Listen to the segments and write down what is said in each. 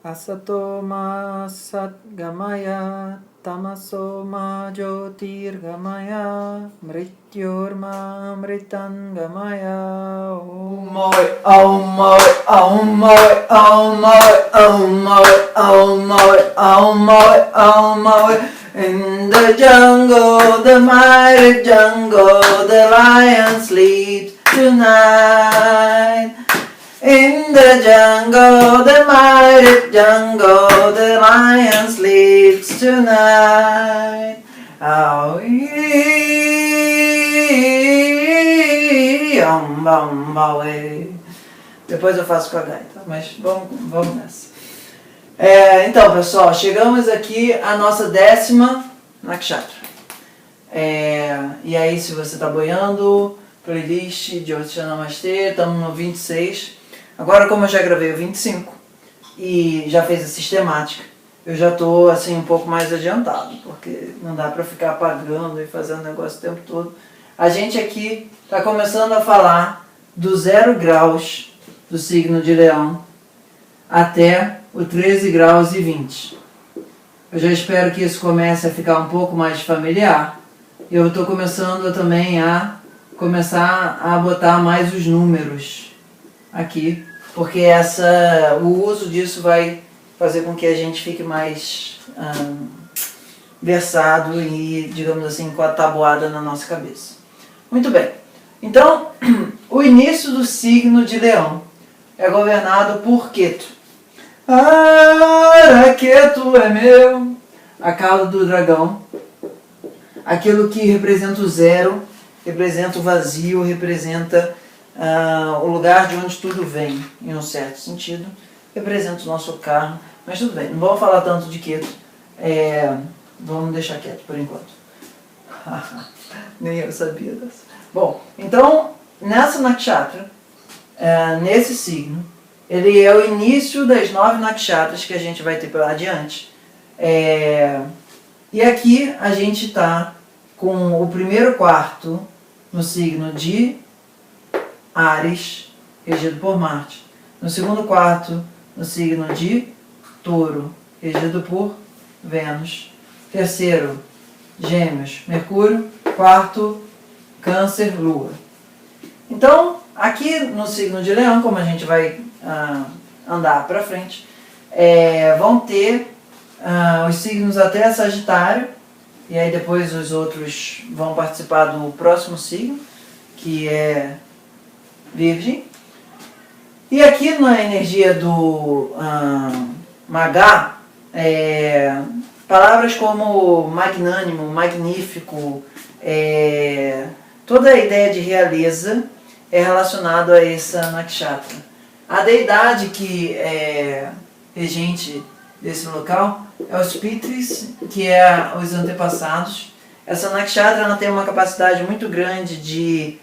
Asato ma satgamaya, tamaso ma jyotirgamaya, mrityorma amritangamaya. Om Moy, Om Moy, Om Moy, Om Moy, Om Moy, Om Moy, Om Moy, Om Moy. In the jungle, the mighty jungle, the lion sleeps tonight. In the jungle, the mighty jungle, the lion sleeps tonight. Depois eu faço com a gaita, mas vamos nessa. Então, pessoal, chegamos aqui à nossa 10ª nakshatra. E aí, se você está boiando, playlist de Jyotisha Namastê, estamos no 26. Agora, como eu já gravei o 25 e já fez a sistemática, eu já estou assim um pouco mais adiantado, porque não dá para ficar apagando e fazendo negócio o tempo todo. A gente aqui está começando a falar do 0 graus do signo de Leão até o 13 graus e 20. Eu já espero que isso comece a ficar um pouco mais familiar. E eu estou começando também a botar mais os números aqui, porque o uso disso vai fazer com que a gente fique mais versado e, digamos assim, com a tabuada na nossa cabeça. Muito bem. Então, o início do signo de Leão é governado por Ketu. Ketu é meu, a cauda do dragão, aquilo que representa o zero, representa o vazio, representa o lugar de onde tudo vem, em um certo sentido, representa o nosso karma, mas tudo bem, não vamos falar tanto de Ketu, vamos deixar quieto por enquanto. Nem eu sabia dessa. Bom, então, nessa nakshatra, nesse signo, ele é o início das 9 nakshatras que a gente vai ter pela adiante. E aqui a gente está com o primeiro quarto no signo de Áries, regido por Marte. No segundo quarto, no signo de Touro, regido por Vênus. Terceiro, Gêmeos, Mercúrio. Quarto, Câncer, Lua. Então, aqui no signo de Leão, como a gente vai andar para frente, vão ter os signos até Sagitário, e aí depois os outros vão participar do próximo signo, que é Virgem. E aqui na energia do Magá, palavras como magnânimo, magnífico, toda a ideia de realeza é relacionado a essa nakshatra. A deidade que é regente desse local é os Pitris, que é os antepassados. Essa nakshatra ela tem uma capacidade muito grande de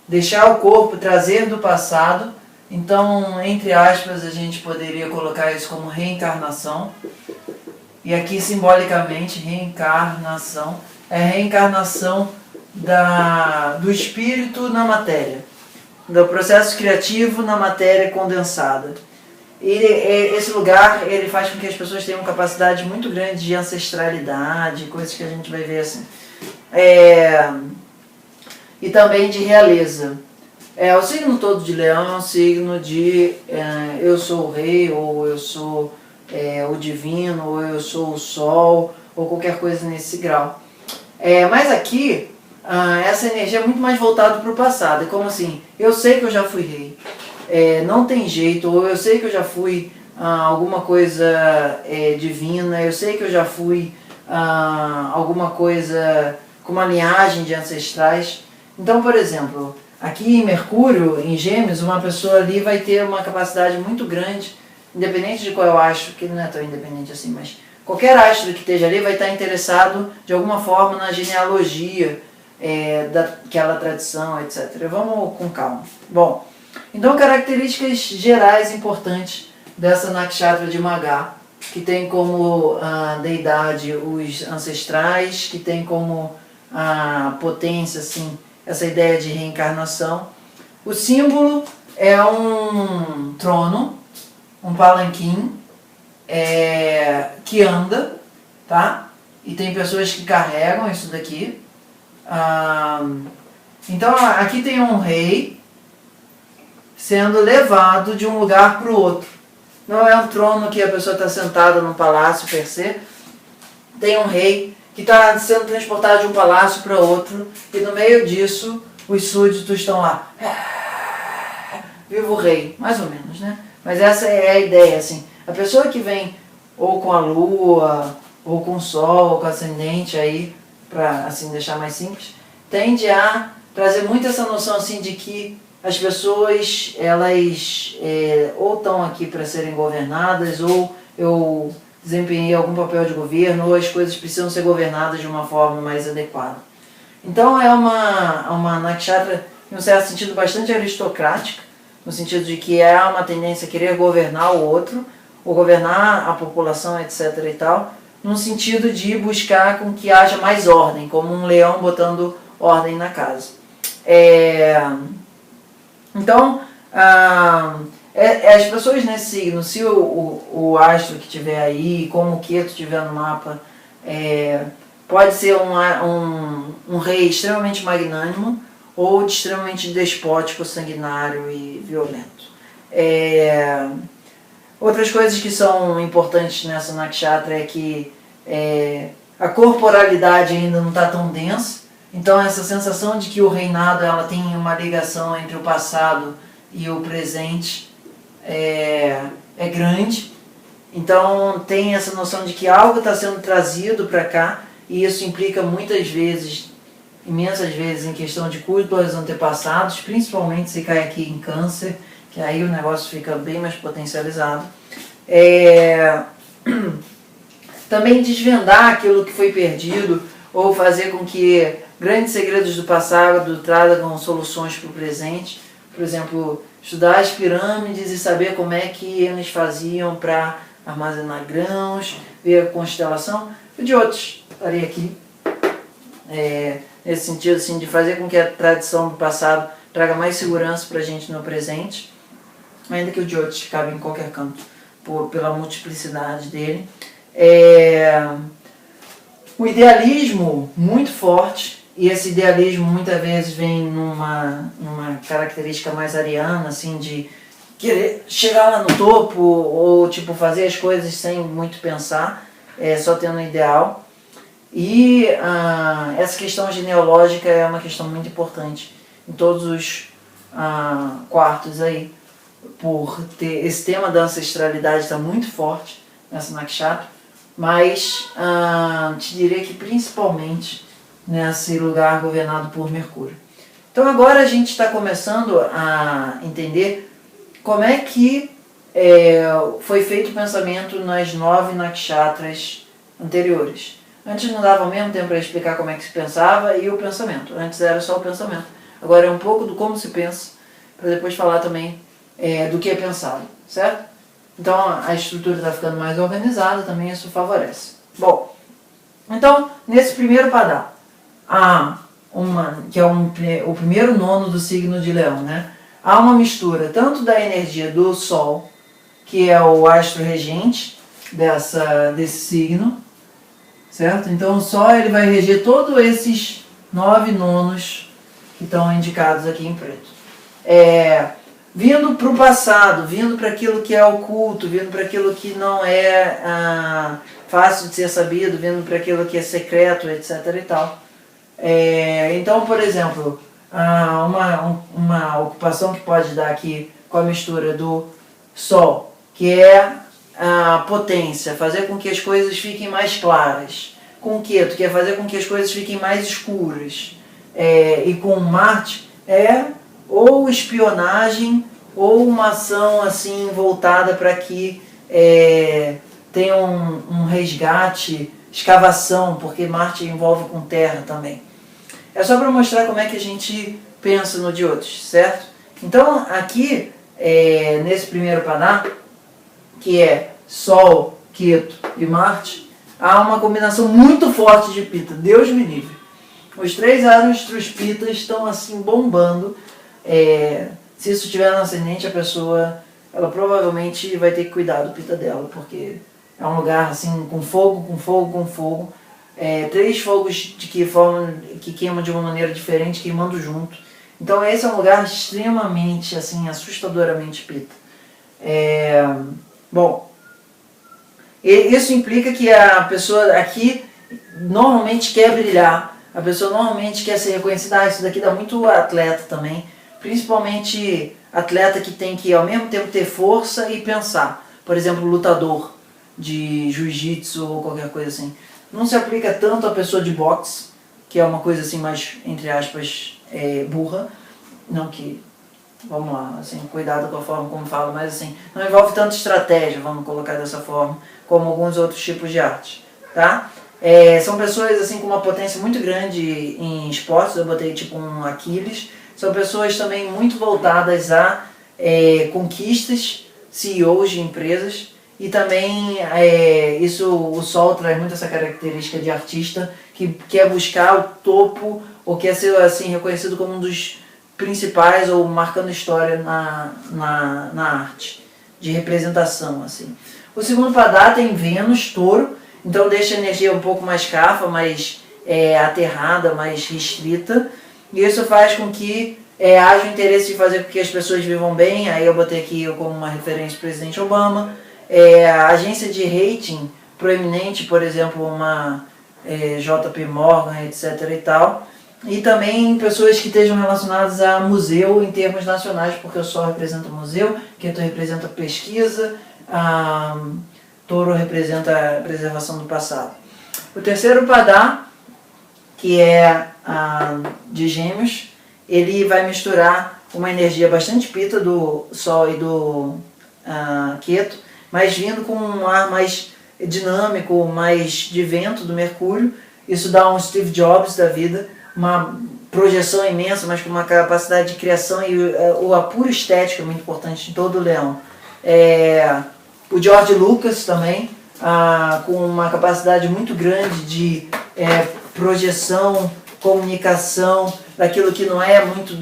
deixar o corpo trazer do passado. Então, entre aspas, a gente poderia colocar isso como reencarnação. E aqui, simbolicamente, reencarnação é a reencarnação do espírito na matéria, do processo criativo na matéria condensada. E esse lugar ele faz com que as pessoas tenham uma capacidade muito grande de ancestralidade, coisas que a gente vai ver assim. E também de realeza. O signo todo de Leão é um signo de eu sou o rei, ou eu sou o divino, ou eu sou o sol, ou qualquer coisa nesse grau. Mas aqui, essa energia é muito mais voltada para o passado. É como assim, eu sei que eu já fui rei, não tem jeito, ou eu sei que eu já fui alguma coisa divina, eu sei que eu já fui alguma coisa com uma linhagem de ancestrais. Então, por exemplo, aqui em Mercúrio, em Gêmeos, uma pessoa ali vai ter uma capacidade muito grande, independente de qual eu acho, que não é tão independente assim, mas qualquer astro que esteja ali vai estar interessado de alguma forma na genealogia daquela tradição, etc. Vamos com calma. Bom, então características gerais importantes dessa nakshatra de Magá, que tem como deidade os ancestrais, que tem como potência, assim, essa ideia de reencarnação. O símbolo é um trono um palanquim que anda, tá? E tem pessoas que carregam isso daqui. Então aqui tem um rei sendo levado de um lugar para o outro. Não é um trono que a pessoa está sentada num palácio per se. Tem um rei que está sendo transportado de um palácio para outro, e no meio disso os súditos estão lá. Viva o rei, mais ou menos, né? Mas essa é a ideia, assim. A pessoa que vem ou com a lua, ou com o sol, ou com o ascendente aí, para assim deixar mais simples, tende a trazer muito essa noção assim de que as pessoas, elas ou estão aqui para serem governadas, ou eu desempenhei algum papel de governo, ou as coisas precisam ser governadas de uma forma mais adequada. Então é uma nakshatra, em um certo sentido, bastante aristocrática, no sentido de que há uma tendência a querer governar o outro, ou governar a população, etc. e tal, no sentido de buscar com que haja mais ordem, como um leão botando ordem na casa. Então, as pessoas nesse signo, se o astro que tiver aí, como o Ketu tiver no mapa, pode ser um rei extremamente magnânimo ou extremamente despótico, sanguinário e violento. Outras coisas que são importantes nessa nakshatra é que a corporalidade ainda não está tão densa, então essa sensação de que o reinado ela tem uma ligação entre o passado e o presente é grande. Então tem essa noção de que algo está sendo trazido para cá, e isso implica muitas vezes, imensas vezes, em questão de culto aos antepassados, principalmente se cai aqui em Câncer, que aí o negócio fica bem mais potencializado. Também desvendar aquilo que foi perdido, ou fazer com que grandes segredos do passado tragam soluções para o presente. Por exemplo, estudar as pirâmides e saber como é que eles faziam para armazenar grãos, ver a constelação. O de outros estaria aqui, nesse sentido assim, de fazer com que a tradição do passado traga mais segurança para a gente no presente, ainda que o de outros cabe em qualquer canto, pela multiplicidade dele. O idealismo muito forte, e esse idealismo muitas vezes vem numa característica mais ariana, assim, de querer chegar lá no topo, ou tipo fazer as coisas sem muito pensar, só tendo um ideal. E essa questão genealógica é uma questão muito importante em todos os quartos aí, por ter esse tema da ancestralidade está muito forte nessa nakshatra, mas te diria que principalmente nesse lugar governado por Mercúrio. Então agora a gente está começando a entender como é que foi feito o pensamento nas 9 nakshatras anteriores. Antes não dava ao mesmo tempo para explicar como é que se pensava e o pensamento. Antes era só o pensamento. Agora é um pouco do como se pensa, para depois falar também do que é pensado, certo? Então a estrutura está ficando mais organizada, também isso favorece. Bom, então nesse primeiro padá, que é o primeiro nono do signo de Leão, né? Há uma mistura tanto da energia do Sol, que é o astro regente desse signo, certo? Então o Sol ele vai reger todos esses 9 nonos que estão indicados aqui em preto. Vindo para o passado, vindo para aquilo que é oculto, vindo para aquilo que não é fácil de ser sabido, vindo para aquilo que é secreto, etc. e tal. Então, por exemplo, uma ocupação que pode dar aqui com a mistura do Sol, que é a potência, fazer com que as coisas fiquem mais claras, com o Ketu, que é fazer com que as coisas fiquem mais escuras, e com Marte ou espionagem ou uma ação assim voltada para que tenha um resgate, escavação, porque Marte envolve com terra também. É só para mostrar como é que a gente pensa no de outros, certo? Então aqui, nesse primeiro padá, que é Sol, Ketu e Marte, há uma combinação muito forte de Pita, Deus me livre. Os 3 astros Pitas estão assim bombando. Se isso estiver no ascendente, a pessoa ela provavelmente vai ter que cuidar do pita dela, porque é um lugar assim com fogo, com fogo, com fogo. 3 fogos que queimam de uma maneira diferente, queimando junto. Então esse é um lugar extremamente, assim, assustadoramente pita. Bom, isso implica que a pessoa aqui normalmente quer brilhar, a pessoa normalmente quer ser reconhecida. Isso daqui dá muito atleta também, principalmente atleta que tem que ao mesmo tempo ter força e pensar. Por exemplo, lutador de jiu-jitsu ou qualquer coisa assim. Não se aplica tanto a pessoa de boxe, que é uma coisa assim mais, entre aspas, burra. Não que, vamos lá, assim, cuidado com a forma como falo, mas assim, não envolve tanta estratégia, vamos colocar dessa forma, como alguns outros tipos de arte, tá? São pessoas assim com uma potência muito grande em esportes, eu botei tipo um Aquiles. São pessoas também muito voltadas a conquistas, CEOs de empresas. E também o Sol traz muito essa característica de artista que quer buscar o topo ou quer ser assim, reconhecido como um dos principais ou marcando história na arte, de representação. Assim. O segundo Padá tem Vênus, Touro, então deixa a energia um pouco mais cafa, mais aterrada, mais restrita. E isso faz com que haja o interesse de fazer com que as pessoas vivam bem. Aí eu botei aqui como uma referência o presidente Obama. A agência de rating proeminente, por exemplo, uma JP Morgan, etc. e tal. E também pessoas que estejam relacionadas a museu em termos nacionais, porque o Sol representa museu, Ketu representa pesquisa, Touro representa a preservação do passado. O terceiro Padá, que é de Gêmeos, ele vai misturar uma energia bastante pita do Sol e do Ketu, mas vindo com um ar mais dinâmico, mais de vento do Mercúrio. Isso dá um Steve Jobs da vida, uma projeção imensa, mas com uma capacidade de criação e o apuro estético é muito importante em todo o Leão. O George Lucas também, com uma capacidade muito grande de projeção, comunicação, daquilo que não é muito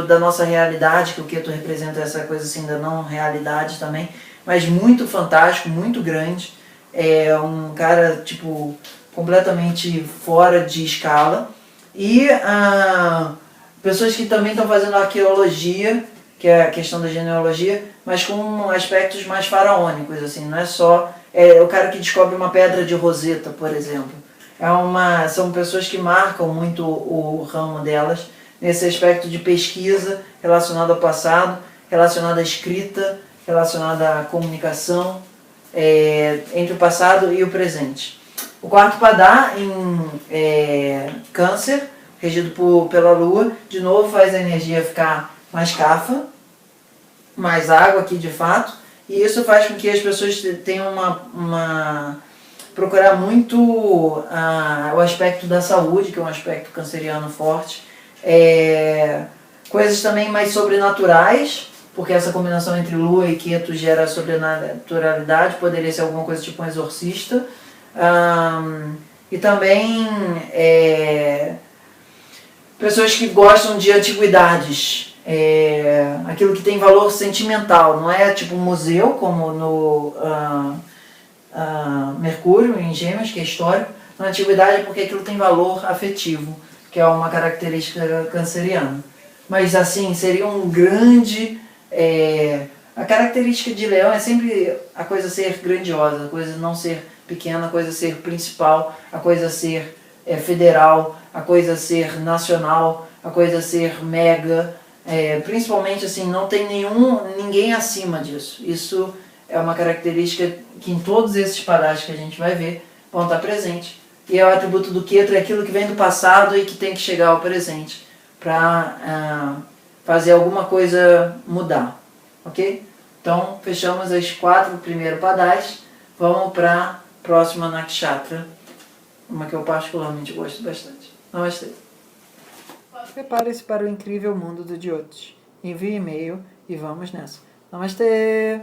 da nossa realidade, que o Ketu representa essa coisa assim da não realidade também, mas muito fantástico, muito grande. Um cara tipo completamente fora de escala. E pessoas que também estão fazendo arqueologia, que é a questão da genealogia, mas com aspectos mais faraônicos, assim, não é só o cara que descobre uma pedra de Roseta, por exemplo. São pessoas que marcam muito o ramo delas nesse aspecto de pesquisa relacionado ao passado, relacionado à escrita, relacionado à comunicação entre o passado e o presente. O quarto Padá em Câncer, regido pela Lua, de novo faz a energia ficar mais cafa, mais água aqui de fato, e isso faz com que as pessoas tenham procurar muito o aspecto da saúde, que é um aspecto canceriano forte, coisas também mais sobrenaturais, porque essa combinação entre Lua e Ketu gera sobrenaturalidade, poderia ser alguma coisa tipo um exorcista. E também pessoas que gostam de antiguidades, aquilo que tem valor sentimental, não é tipo um museu como no Mercúrio em Gêmeos, que é histórico. Na antiguidade é porque aquilo tem valor afetivo, que é uma característica canceriana. Mas assim, seria um grande... a característica de Leão é sempre a coisa ser grandiosa, a coisa não ser pequena, a coisa ser principal, a coisa ser federal, a coisa ser nacional, a coisa ser mega. Principalmente assim, não tem ninguém acima disso. Isso é uma característica que em todos esses padás que a gente vai ver vão estar presentes. E é o atributo do Ketu, é aquilo que vem do passado e que tem que chegar ao presente para fazer alguma coisa mudar, ok? Então, fechamos as 4 primeiros padás, vamos para a próxima Nakshatra, uma que eu particularmente gosto bastante. Namastê. Prepare-se para o incrível mundo do Jyotish. Envie e-mail e vamos nessa. Namastê!